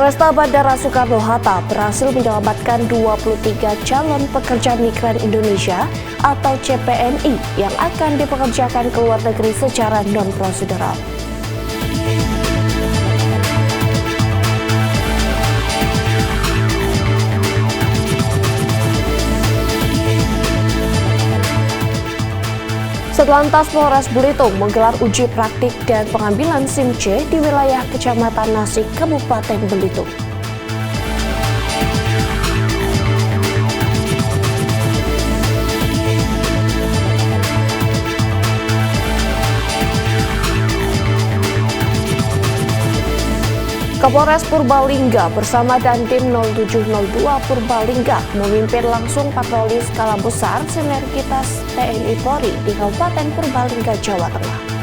Polresta Bandara Soekarno-Hatta berhasil menyelamatkan 23 calon pekerja migran Indonesia atau CPMI yang akan dipekerjakan ke luar negeri secara non-prosedural. Satlantas Polres Belitung menggelar uji praktik dan pengambilan SIM C di wilayah Kecamatan Nasik, Kabupaten Belitung. Kapolres Purbalingga bersama Dandim 0702 Purbalingga memimpin langsung patroli skala besar sinergitas TNI Polri di Kabupaten Purbalingga, Jawa Tengah.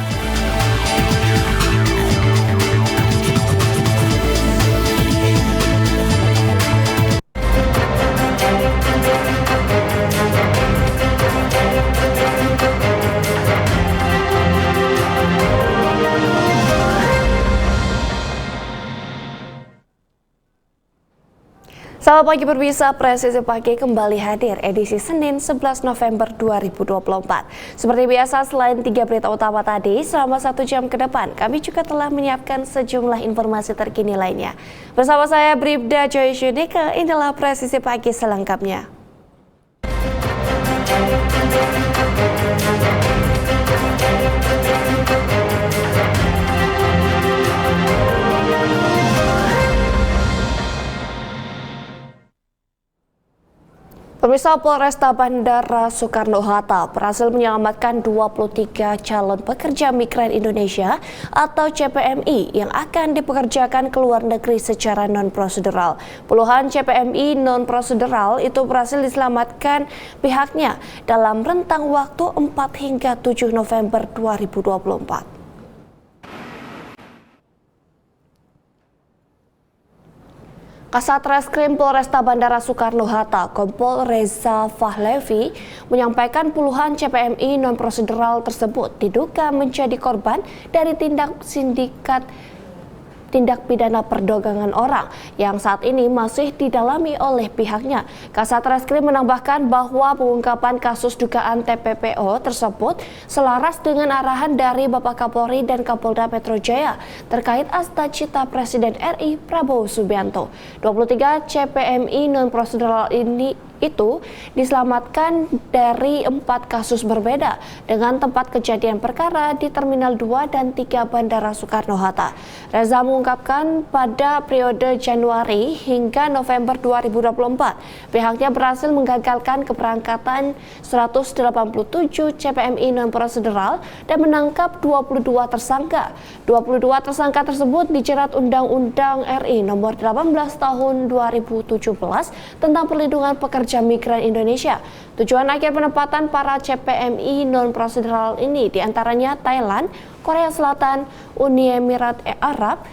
Selamat pagi pemirsa, Presisi Pagi kembali hadir edisi Senin 11 November 2024. Seperti biasa, selain 3 berita utama tadi, selama 1 jam ke depan kami juga telah menyiapkan sejumlah informasi terkini lainnya. Bersama saya Bribda Joy Syudika, inilah Presisi Pagi selengkapnya. Pemirsa, Polresta Bandara Soekarno-Hatta berhasil menyelamatkan 23 calon pekerja migran Indonesia atau CPMI yang akan dipekerjakan ke luar negeri secara non-prosedural. Puluhan CPMI non-prosedural itu berhasil diselamatkan pihaknya dalam rentang waktu 4 hingga 7 November 2024. Kasat Reskrim Polresta Bandara Soekarno-Hatta, Kompol Reza Fahlevi, menyampaikan puluhan CPMI non-prosedural tersebut diduga menjadi korban dari tindak pidana perdagangan orang yang saat ini masih didalami oleh pihaknya. Kasat Reskrim menambahkan bahwa pengungkapan kasus dugaan TPPO tersebut selaras dengan arahan dari Bapak Kapolri dan Kapolda Metro Jaya terkait Astacita Presiden RI Prabowo Subianto. 23 CPMI non-prosedural itu diselamatkan dari 4 kasus berbeda dengan tempat kejadian perkara di Terminal 2 dan 3 Bandara Soekarno-Hatta. Reza mengungkapkan pada periode Januari hingga November 2024, pihaknya berhasil menggagalkan keberangkatan 187 CPMI non-prosedural dan menangkap 22 tersangka. 22 tersangka tersebut dijerat Undang-Undang RI Nomor 18 Tahun 2017 tentang perlindungan pekerja migran Indonesia. Tujuan akhir penempatan para CPMI non-prosedural ini diantaranya Thailand, Korea Selatan, Uni Emirat Arab,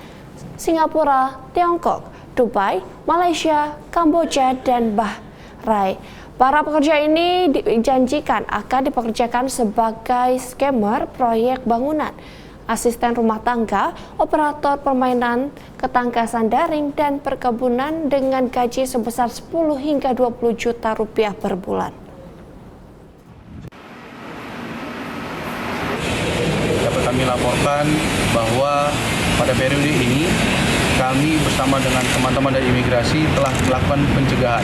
Singapura, Tiongkok, Dubai, Malaysia, Kamboja, dan Bahrain. Para pekerja ini dijanjikan akan dipekerjakan sebagai scammer proyek bangunan, asisten rumah tangga, operator permainan, ketangkasan daring, dan perkebunan dengan gaji sebesar 10 hingga 20 juta rupiah per bulan. Dapat kami laporkan bahwa pada periode ini kami bersama dengan teman-teman dari imigrasi telah melakukan pencegahan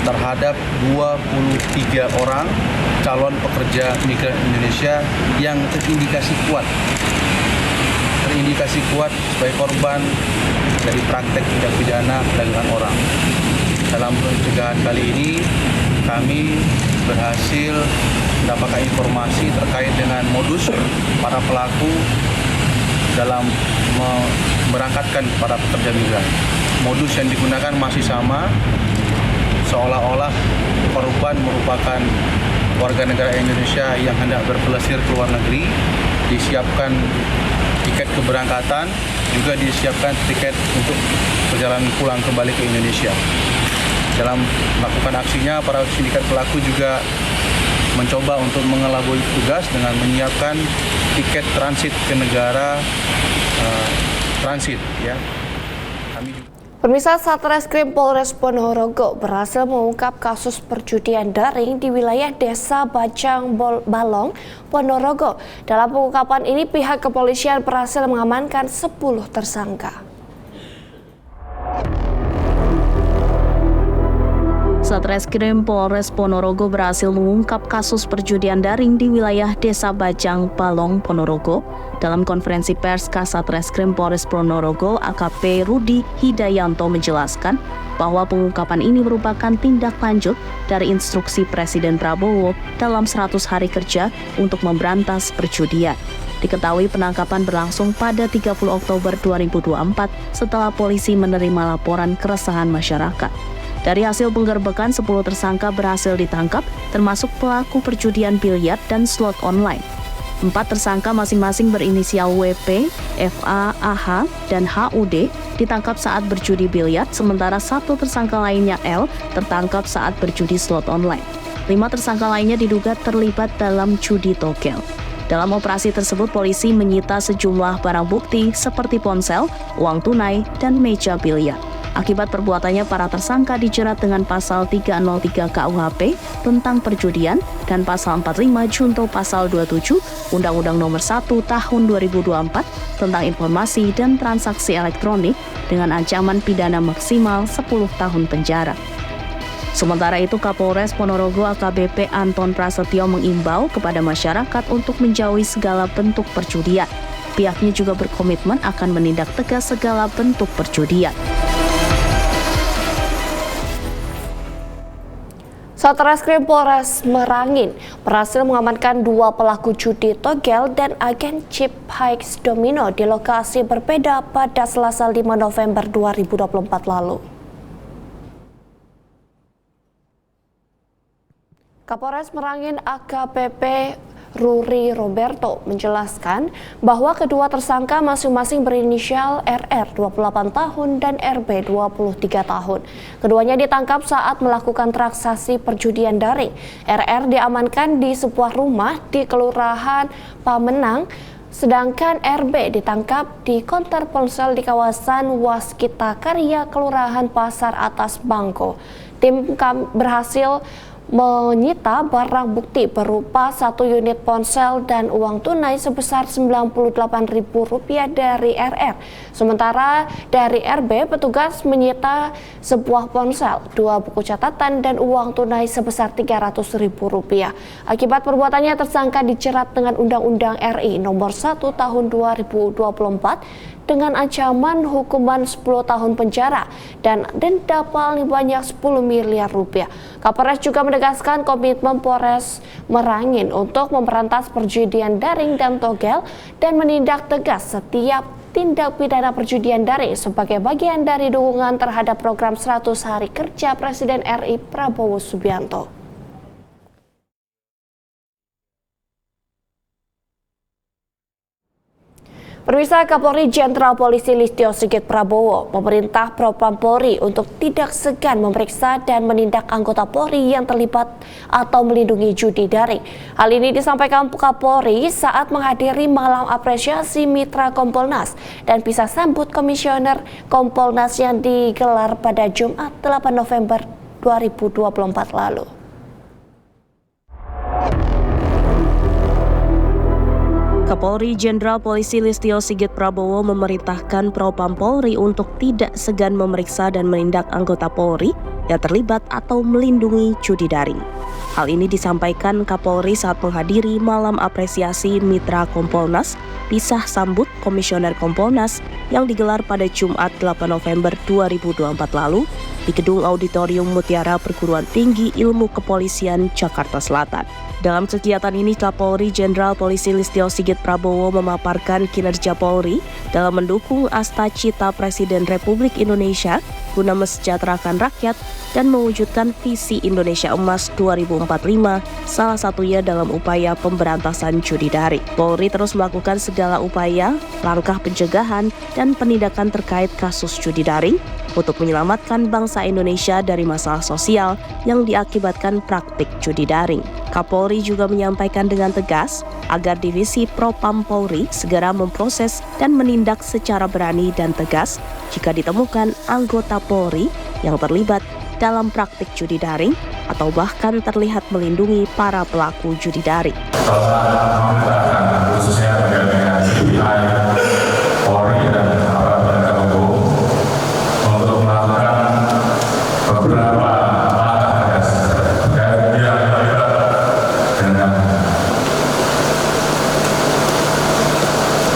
terhadap 23 orang calon pekerja migran Indonesia yang terindikasi kuat sebagai korban dari praktek tindak pidana perdagangan orang. Dalam pencegahan kali ini kami berhasil mendapatkan informasi terkait dengan modus para pelaku dalam memberangkatkan para pekerja migran. Modus yang digunakan masih sama, seolah-olah korban merupakan warga negara Indonesia yang hendak berpelesir ke luar negeri, disiapkan tiket keberangkatan, juga disiapkan tiket untuk perjalanan pulang kembali ke Indonesia. Dalam melakukan aksinya, para sindikat pelaku juga mencoba untuk mengelabui tugas dengan menyiapkan tiket transit ke negara transit, ya. Pemirsa, Satreskrim Polres Ponorogo berhasil mengungkap kasus perjudian daring di wilayah Desa Bajang Balong, Ponorogo. Dalam pengungkapan ini, pihak kepolisian berhasil mengamankan 10 tersangka. Satreskrim Polres Ponorogo berhasil mengungkap kasus perjudian daring di wilayah Desa Bajang Balong, Ponorogo. Dalam konferensi pers, Kasatreskrim Polres Ponorogo AKP Rudi Hidayanto menjelaskan bahwa pengungkapan ini merupakan tindak lanjut dari instruksi Presiden Prabowo dalam 100 hari kerja untuk memberantas perjudian. Diketahui penangkapan berlangsung pada 30 Oktober 2024 setelah polisi menerima laporan keresahan masyarakat. Dari hasil penggerbekan, 10 tersangka berhasil ditangkap, termasuk pelaku perjudian biliar dan slot online. 4 tersangka masing-masing berinisial WP, FA, AH, dan HUD ditangkap saat berjudi biliar, sementara 1 tersangka lainnya L tertangkap saat berjudi slot online. 5 tersangka lainnya diduga terlibat dalam judi togel. Dalam operasi tersebut, polisi menyita sejumlah barang bukti seperti ponsel, uang tunai, dan meja biliar. Akibat perbuatannya, para tersangka dijerat dengan pasal 303 KUHP tentang perjudian dan pasal 45 junto pasal 27 Undang-Undang Nomor 1 Tahun 2024 tentang informasi dan transaksi elektronik dengan ancaman pidana maksimal 10 tahun penjara. Sementara itu, Kapolres Ponorogo AKBP Anton Prasetyo mengimbau kepada masyarakat untuk menjauhi segala bentuk perjudian. Pihaknya juga berkomitmen akan menindak tegas segala bentuk perjudian. Satreskrim Polres Merangin berhasil mengamankan 2 pelaku judi togel dan agen chip Hikes Domino di lokasi berbeda pada Selasa 5 November 2024 lalu. Kapolres Merangin AKBP Ruri Roberto menjelaskan bahwa kedua tersangka masing-masing berinisial RR 28 tahun dan RB 23 tahun. Keduanya ditangkap saat melakukan transaksi perjudian daring. RR diamankan di sebuah rumah di Kelurahan Pamenang, sedangkan RB ditangkap di konter ponsel di kawasan Waskita Karya, Kelurahan Pasar Atas Bangko. Tim berhasil menyita barang bukti berupa 1 unit ponsel dan uang tunai sebesar Rp98.000 dari RR. Sementara dari RB, petugas menyita sebuah ponsel, 2 buku catatan dan uang tunai sebesar Rp300.000. Akibat perbuatannya, tersangka dijerat dengan Undang-Undang RI Nomor 1 Tahun 2024 dengan ancaman hukuman 10 tahun penjara dan denda paling banyak Rp10 miliar. Kapolres juga menegaskan komitmen Polres Merangin untuk memberantas perjudian daring dan togel dan menindak tegas setiap tindak pidana perjudian daring sebagai bagian dari dukungan terhadap program 100 hari kerja Presiden RI Prabowo Subianto. Pemirsa, Kapolri Jenderal Polisi Listio Sigit Prabowo memerintah Propam Polri untuk tidak segan memeriksa dan menindak anggota Polri yang terlibat atau melindungi judi daring. Hal ini disampaikan Kapolri saat menghadiri malam apresiasi Mitra Kompolnas dan pisah sambut Komisioner Kompolnas yang digelar pada Jumat 8 November 2024 lalu. Kapolri Jenderal Polisi Listio Sigit Prabowo memerintahkan Propam Polri untuk tidak segan memeriksa dan menindak anggota Polri yang terlibat atau melindungi judi daring. Hal ini disampaikan Kapolri saat menghadiri malam apresiasi Mitra Kompolnas pisah sambut Komisioner Kompolnas yang digelar pada Jumat 8 November 2024 lalu di Gedung Auditorium Mutiara Perguruan Tinggi Ilmu Kepolisian Jakarta Selatan. Dalam kegiatan ini, Kapolri Jenderal Polisi Listio Sigit Prabowo memaparkan kinerja Polri dalam mendukung Asta-Cita Presiden Republik Indonesia guna mesejahterakan rakyat dan mewujudkan visi Indonesia Emas 2045, salah satunya dalam upaya pemberantasan judi daring. Polri terus melakukan segala upaya, langkah pencegahan, dan penindakan terkait kasus judi daring untuk menyelamatkan bangsa Indonesia dari masalah sosial yang diakibatkan praktik judi daring. Kapolri juga menyampaikan dengan tegas agar Divisi Propam Polri segera memproses dan menindak secara berani dan tegas jika ditemukan anggota Polri yang terlibat dalam praktik judi daring atau bahkan terlihat melindungi para pelaku judi daring. Khususnya terkait dengan CPI, Polri dan aparat penegak hukum untuk melakukan beberapa langkah tegas terkait pihak terlibat dengan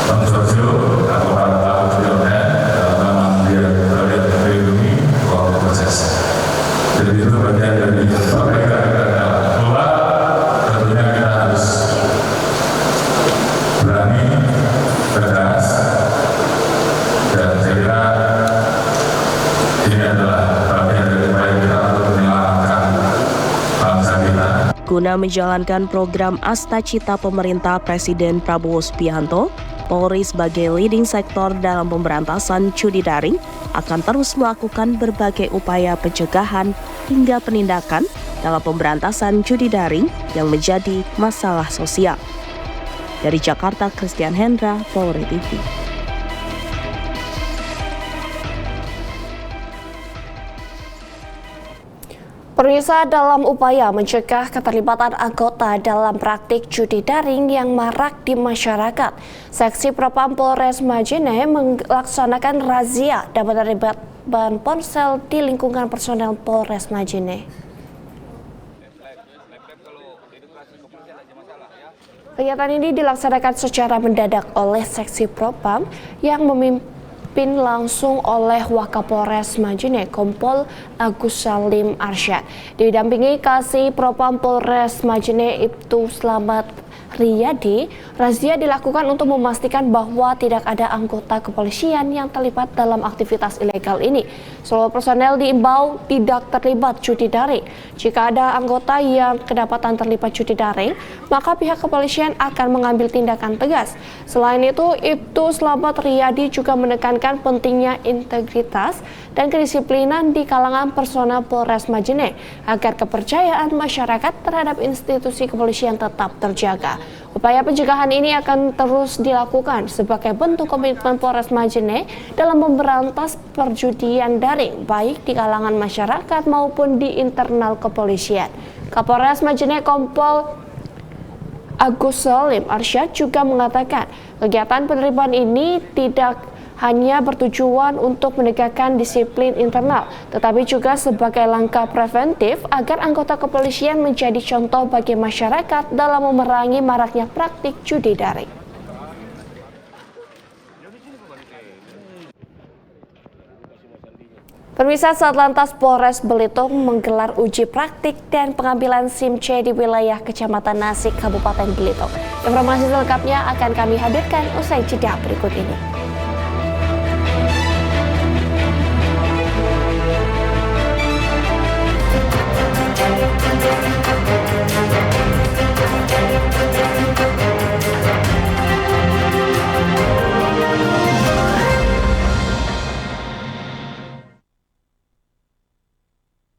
konsorsium atau para pelaku judi online dalam dia terlihat melindungi proses proses. Jadi itu bagian dari perbaikan dan keluar. Tentunya kita harus berani, tegas, dan saya kira ini adalah bagian dari upaya kita untuk menyelamatkan bangsa kita. Guna menjalankan program Astacita pemerintah Presiden Prabowo Subianto, Polri sebagai leading sektor dalam pemberantasan judi daring akan terus melakukan berbagai upaya pencegahan hingga penindakan dalam pemberantasan judi daring yang menjadi masalah sosial. Dari Jakarta, Christian Hendra, Polri TV. Pemirsa, dalam upaya mencegah keterlibatan anggota dalam praktik judi daring yang marak di masyarakat, Seksi Propam Polres Majene melaksanakan razia dan menerima ban ponsel di lingkungan personel Polres Majene. Kegiatan ini dilaksanakan secara mendadak oleh Seksi Propam yang memimpin langsung oleh Wakapolres Majene Kompol Agus Salim Arsyad. Didampingi Kasih Propam Polres Majene Ibtu Slamet Riyadi, razia dilakukan untuk memastikan bahwa tidak ada anggota kepolisian yang terlibat dalam aktivitas ilegal ini. Seluruh personel diimbau tidak terlibat judi daring. Jika ada anggota yang kedapatan terlibat judi daring, maka pihak kepolisian akan mengambil tindakan tegas. Selain itu, Ibtu Slamet Riyadi juga menekankan pentingnya integritas dan kedisiplinan di kalangan personel Polres Majene agar kepercayaan masyarakat terhadap institusi kepolisian tetap terjaga. Upaya pencegahan ini akan terus dilakukan sebagai bentuk komitmen Polres Majene dalam memberantas perjudian daring baik di kalangan masyarakat maupun di internal kepolisian. Kapolres Majene Kompol Agus Salim Arsyad juga mengatakan kegiatan penerimaan ini tidak hanya bertujuan untuk menegakkan disiplin internal, tetapi juga sebagai langkah preventif agar anggota kepolisian menjadi contoh bagi masyarakat dalam memerangi maraknya praktik judi daring. Pemirsa, Satlantas Polres Belitung menggelar uji praktik dan pengambilan SIM C di wilayah Kecamatan Nasik, Kabupaten Belitung. Informasi selengkapnya akan kami hadirkan usai jeda berikut ini.